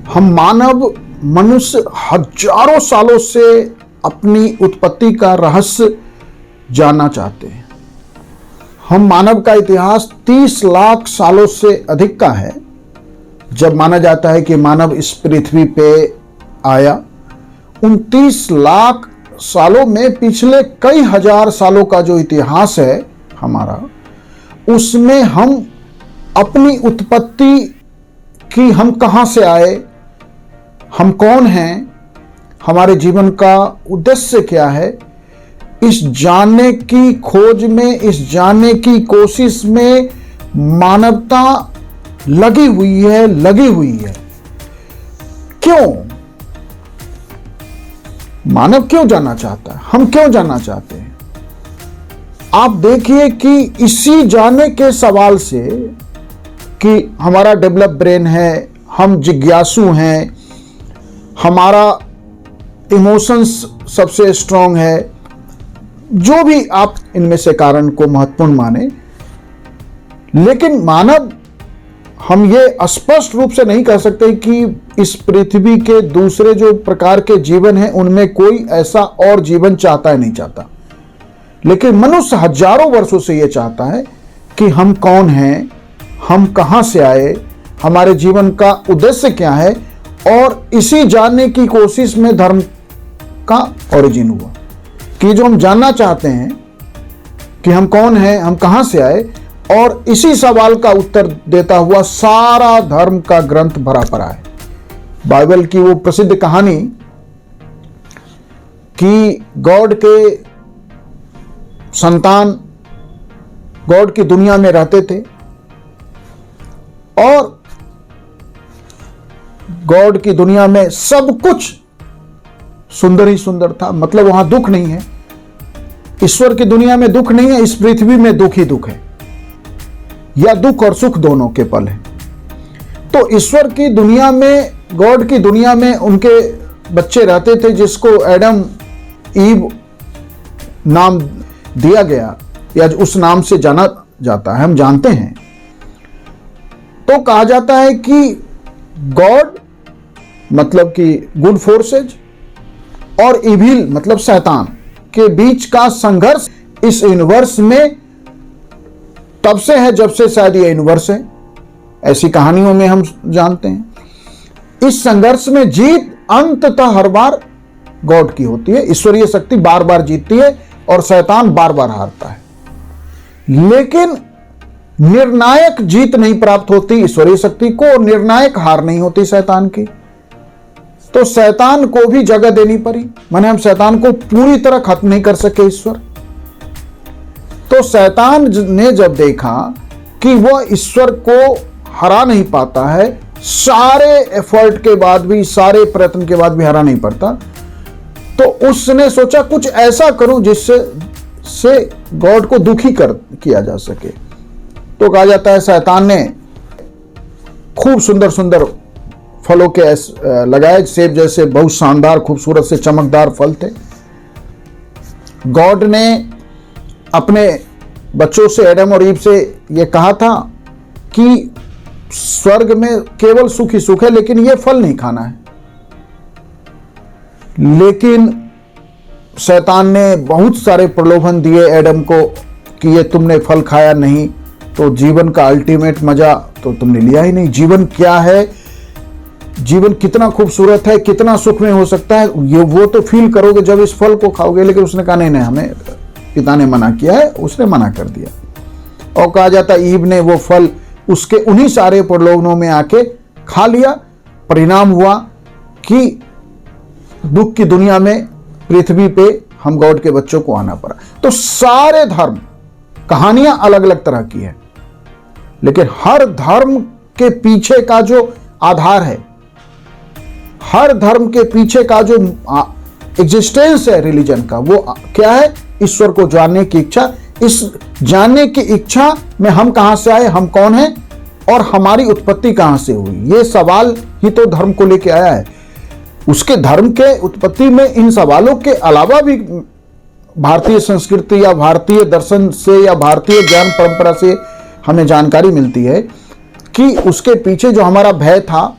हम मानव मनुष्य हजारों सालों से अपनी उत्पत्ति का रहस्य जानना चाहते हैं। हम मानव का इतिहास 30 लाख सालों से अधिक का है, जब माना जाता है कि मानव इस पृथ्वी पे आया। उन 30 लाख सालों में पिछले कई हजार सालों का जो इतिहास है हमारा, उसमें हम अपनी उत्पत्ति की, हम कहां से आए, हम कौन हैं, हमारे जीवन का उद्देश्य क्या है, इस जानने की खोज में, इस जानने की कोशिश में मानवता लगी हुई है। क्यों? मानव क्यों जानना चाहता है? हम क्यों जानना चाहते हैं? आप देखिए कि इसी जानने के सवाल से कि हमारा डेवलप ब्रेन है, हम जिज्ञासु हैं, हमारा इमोशंस सबसे स्ट्रांग है, जो भी आप इनमें से कारण को महत्वपूर्ण माने, लेकिन मानव, हम ये स्पष्ट रूप से नहीं कह सकते कि इस पृथ्वी के दूसरे जो प्रकार के जीवन हैं उनमें कोई ऐसा और जीवन चाहता है, नहीं चाहता। लेकिन मनुष्य हजारों वर्षों से ये चाहता है कि हम कौन हैं, हम कहां से आए, हमारे जीवन का उद्देश्य क्या है, और इसी जानने की कोशिश में धर्म का ओरिजिन हुआ। कि जो हम जानना चाहते हैं कि हम कौन हैं, हम कहां से आए, और इसी सवाल का उत्तर देता हुआ सारा धर्म का ग्रंथ भरा पड़ा है। बाइबल की वो प्रसिद्ध कहानी कि गॉड के संतान गॉड की दुनिया में रहते थे और गॉड की दुनिया में सब कुछ सुंदर ही सुंदर था, मतलब वहां दुख नहीं है। ईश्वर की दुनिया में दुख नहीं है, इस पृथ्वी में दुख ही दुख है, या दुख और सुख दोनों के पल है। तो ईश्वर की दुनिया में, गॉड की दुनिया में उनके बच्चे रहते थे, जिसको एडम ईव नाम दिया गया, या उस नाम से जाना जाता है, हम जानते हैं। तो कहा जाता है कि गॉड मतलब कि गुड फोर्सेज और इविल मतलब शैतान के बीच का संघर्ष इस यूनिवर्स में तब से है जब से शायद ये यूनिवर्स है, ऐसी कहानियों में हम जानते हैं। इस संघर्ष में जीत अंततः हर बार गॉड की होती है, ईश्वरीय शक्ति बार बार जीतती है और शैतान बार बार हारता है। लेकिन निर्णायक जीत नहीं प्राप्त होती ईश्वरीय शक्ति को, और निर्णायक हार नहीं होती शैतान की। तो शैतान को भी जगह देनी पड़ी, माने हम शैतान को पूरी तरह खत्म नहीं कर सके ईश्वर। तो शैतान ने जब देखा कि वह ईश्वर को हरा नहीं पाता है, सारे एफर्ट के बाद भी, सारे प्रयत्न के बाद भी हरा नहीं पाता, तो उसने सोचा कुछ ऐसा करूं जिससे गॉड को दुखी किया जा सके। तो कहा जाता है शैतान ने खूब सुंदर सुंदर फलों के लगाए, सेब जैसे बहुत शानदार खूबसूरत से चमकदार फल थे। गॉड ने अपने बच्चों से, एडम और ईव से ये कहा था कि स्वर्ग में केवल सुख ही सुख है, लेकिन ये फल नहीं खाना है। लेकिन शैतान ने बहुत सारे प्रलोभन दिए एडम को कि ये तुमने फल खाया नहीं तो जीवन का अल्टीमेट मजा तो तुमने लिया ही नहीं। जीवन क्या है, जीवन कितना खूबसूरत है, कितना सुख में हो सकता है, ये वो तो फील करोगे जब इस फल को खाओगे। लेकिन उसने कहा नहीं, हमें पिता ने मना किया है, उसने मना कर दिया। और कहा जाता ईव ने वो फल उसके उन्हीं सारे प्रलोभनों में आके खा लिया। परिणाम हुआ कि दुख की दुनिया में, पृथ्वी पे हम गॉड के बच्चों को आना पड़ा। तो सारे धर्म, कहानियां अलग अलग तरह की है, लेकिन हर धर्म के पीछे का जो आधार है, हर धर्म के पीछे का जो एग्जिस्टेंस है रिलीजन का, वो क्या है? ईश्वर को जानने की इच्छा। इस जानने की इच्छा में हम कहां से आए, हम कौन हैं, और हमारी उत्पत्ति कहां से हुई, ये सवाल ही तो धर्म को लेके आया है। उसके धर्म के उत्पत्ति में इन सवालों के अलावा भी भारतीय संस्कृति या भारतीय दर्शन से या भारतीय ज्ञान परंपरा से हमें जानकारी मिलती है कि उसके पीछे जो हमारा भय था,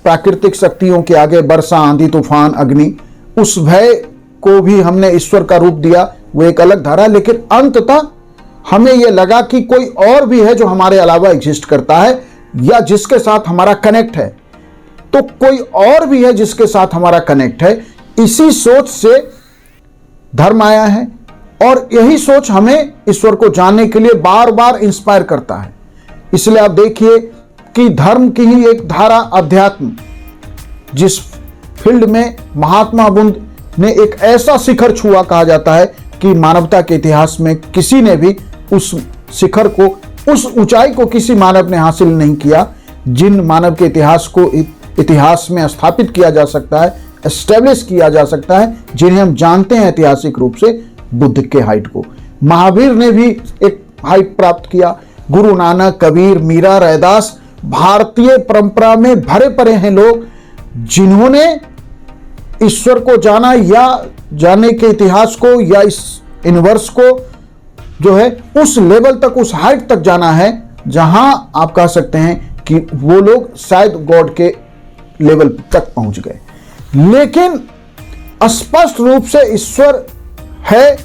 प्राकृतिक शक्तियों के आगे, वर्षा, आंधी, तूफान, अग्नि, उस भय को भी हमने ईश्वर का रूप दिया, वो एक अलग धारा। लेकिन अंततः हमें यह लगा कि कोई और भी है जो हमारे अलावा एग्जिस्ट करता है या जिसके साथ हमारा कनेक्ट है, तो कोई और भी है जिसके साथ हमारा कनेक्ट है। इसी सोच से धर्म आया है और यही सोच हमें ईश्वर को जानने के लिए बार बार इंस्पायर करता है। इसलिए आप देखिए कि धर्म की ही एक धारा अध्यात्म, जिस फील्ड में महात्मा बुद्ध ने एक ऐसा शिखर छुआ, कहा जाता है कि मानवता के इतिहास में किसी ने भी उस शिखर को, उस ऊंचाई को किसी मानव ने हासिल नहीं किया, जिन मानव के इतिहास को इतिहास में स्थापित किया जा सकता है, एस्टेब्लिश किया जा सकता है, जिन्हें हम जानते हैं ऐतिहासिक रूप से बुद्ध के हाइट को। महावीर ने भी एक हाइट प्राप्त किया। गुरु नानक, कबीर, मीरा, रैदास, भारतीय परंपरा में भरे पड़े हैं लोग जिन्होंने ईश्वर को जाना या जानने के इतिहास को या इस यूनिवर्स को जो है उस लेवल तक, उस हाइट तक जाना है जहां आप कह सकते हैं कि वो लोग शायद गॉड के लेवल तक पहुंच गए। लेकिन स्पष्ट रूप से ईश्वर है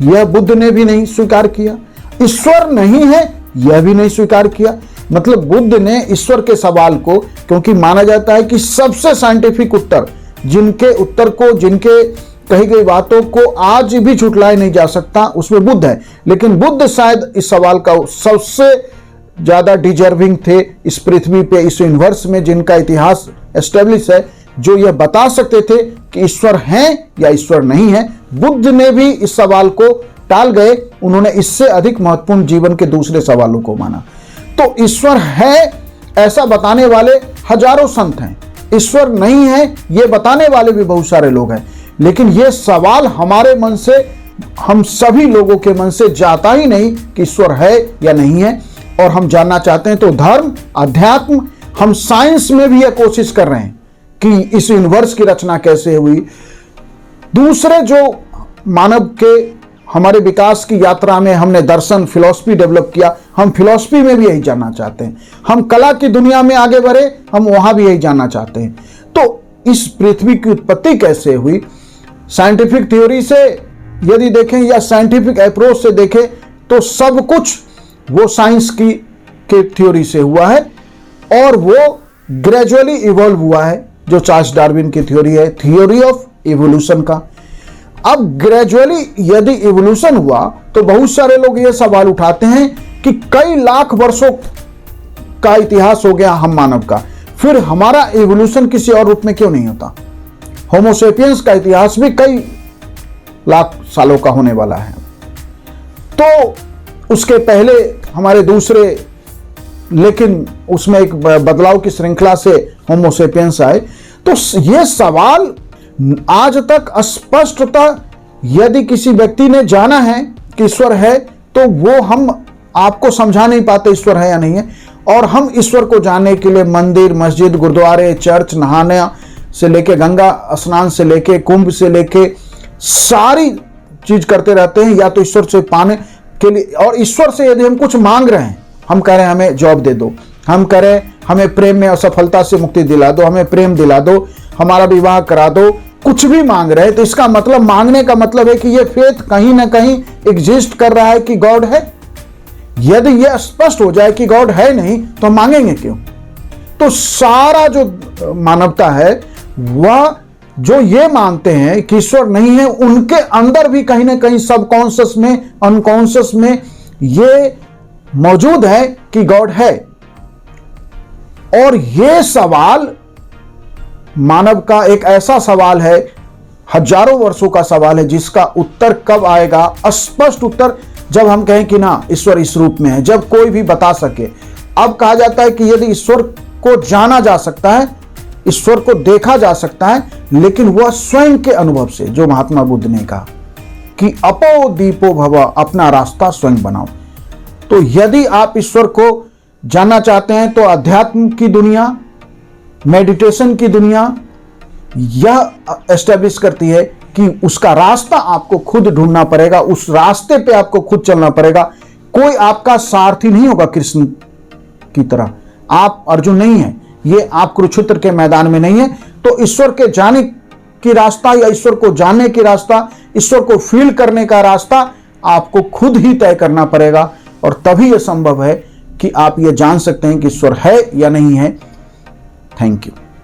यह बुद्ध ने भी नहीं स्वीकार किया, ईश्वर नहीं है यह भी नहीं स्वीकार किया। मतलब बुद्ध ने ईश्वर के सवाल को, क्योंकि माना जाता है कि सबसे साइंटिफिक उत्तर, जिनके उत्तर को, जिनके कही गई बातों को आज भी झुटलाया नहीं जा सकता, उसमें बुद्ध है। लेकिन बुद्ध शायद इस सवाल का सबसे ज्यादा डिजर्विंग थे इस पृथ्वी पे, इस यूनिवर्स में, जिनका इतिहास एस्टेब्लिश है, जो यह बता सकते थे कि ईश्वर है या ईश्वर नहीं है। बुद्ध ने भी इस सवाल को टाल गए, उन्होंने इससे अधिक महत्वपूर्ण जीवन के दूसरे सवालों को माना। तो ईश्वर है ऐसा बताने वाले हजारों संत हैं, ईश्वर नहीं है ये बताने वाले भी बहुत सारे लोग हैं। लेकिन ये सवाल हमारे मन से, हम सभी लोगों के मन से जाता ही नहीं कि ईश्वर है या नहीं है, और हम जानना चाहते हैं। तो धर्म, अध्यात्म, हम साइंस में भी यह कोशिश कर रहे हैं कि इस यूनिवर्स की रचना कैसे हुई। दूसरे जो मानव के हमारे विकास की यात्रा में हमने दर्शन, फिलॉसफी डेवलप किया, हम फिलॉसफी में भी यही जानना चाहते हैं। हम कला की दुनिया में आगे बढ़े, हम वहां भी यही जानना चाहते हैं। तो इस पृथ्वी की उत्पत्ति कैसे हुई, साइंटिफिक थ्योरी से यदि देखें या साइंटिफिक अप्रोच से देखें, तो सब कुछ वो साइंस की थ्योरी से हुआ है और वो ग्रेजुअली इवॉल्व हुआ है, जो चार्ल्स डार्विन की थ्योरी है, थ्योरी ऑफ इवोल्यूशन का। अब ग्रेजुअली यदि इवोल्यूशन हुआ तो बहुत सारे लोग ये सवाल उठाते हैं कि कई लाख वर्षों का इतिहास हो गया हम मानव का, फिर हमारा इवोल्यूशन किसी और रूप में क्यों नहीं होता। होमोसेपियंस का इतिहास भी कई लाख सालों का होने वाला है, तो उसके पहले हमारे दूसरे, लेकिन उसमें एक बदलाव की श्रृंखला से होमोसेपियंस आए। तो ये सवाल आज तक स्पष्टता, यदि किसी व्यक्ति ने जाना है कि ईश्वर है, तो वो हम आपको समझा नहीं पाते ईश्वर है या नहीं है। और हम ईश्वर को जानने के लिए मंदिर, मस्जिद, गुरुद्वारे, चर्च, नहाने से लेके, गंगा स्नान से लेके, कुंभ से लेके सारी चीज करते रहते हैं, या तो ईश्वर से पाने के लिए। और ईश्वर से यदि हम कुछ मांग रहे हैं, हम कह रहे हैं हमें जॉब दे दो, हम कह रहे हैं हमें प्रेम में असफलता से मुक्ति दिला दो, हमें प्रेम दिला दो, हमारा विवाह करा दो, कुछ भी मांग रहे हैं, तो इसका मतलब, मांगने का मतलब है कि ये फेथ कहीं ना कहीं एग्जिस्ट कर रहा है कि गॉड है। यदि यह स्पष्ट हो जाए कि गॉड है नहीं, तो हम मांगेंगे क्यों। तो सारा जो मानवता है वह जो ये मानते हैं कि ईश्वर नहीं है, उनके अंदर भी कहीं ना कहीं सबकॉन्शियस में, अनकॉन्शियस में ये मौजूद है कि गॉड है। और ये सवाल मानव का एक ऐसा सवाल है, हजारों वर्षों का सवाल है, जिसका उत्तर कब आएगा, स्पष्ट उत्तर, जब हम कहें कि ना ईश्वर इस रूप में है, जब कोई भी बता सके। अब कहा जाता है कि यदि ईश्वर को जाना जा सकता है, ईश्वर को देखा जा सकता है, लेकिन वह स्वयं के अनुभव से, जो महात्मा बुद्ध ने कहा कि अपो दीपो भव, अपना रास्ता स्वयं बनाओ। तो यदि आप ईश्वर को जानना चाहते हैं तो अध्यात्म की दुनिया, मेडिटेशन की दुनिया यह एस्टेब्लिश करती है कि उसका रास्ता आपको खुद ढूंढना पड़ेगा, उस रास्ते पे आपको खुद चलना पड़ेगा। कोई आपका सारथी नहीं होगा कृष्ण की तरह, आप अर्जुन नहीं है, ये आप कुरुक्षेत्र के मैदान में नहीं है। तो ईश्वर के जाने की रास्ता या ईश्वर को जानने की रास्ता, ईश्वर को फील करने का रास्ता आपको खुद ही तय करना पड़ेगा, और तभी यह संभव है कि आप ये जान सकते हैं कि ईश्वर है या नहीं है। Thank you.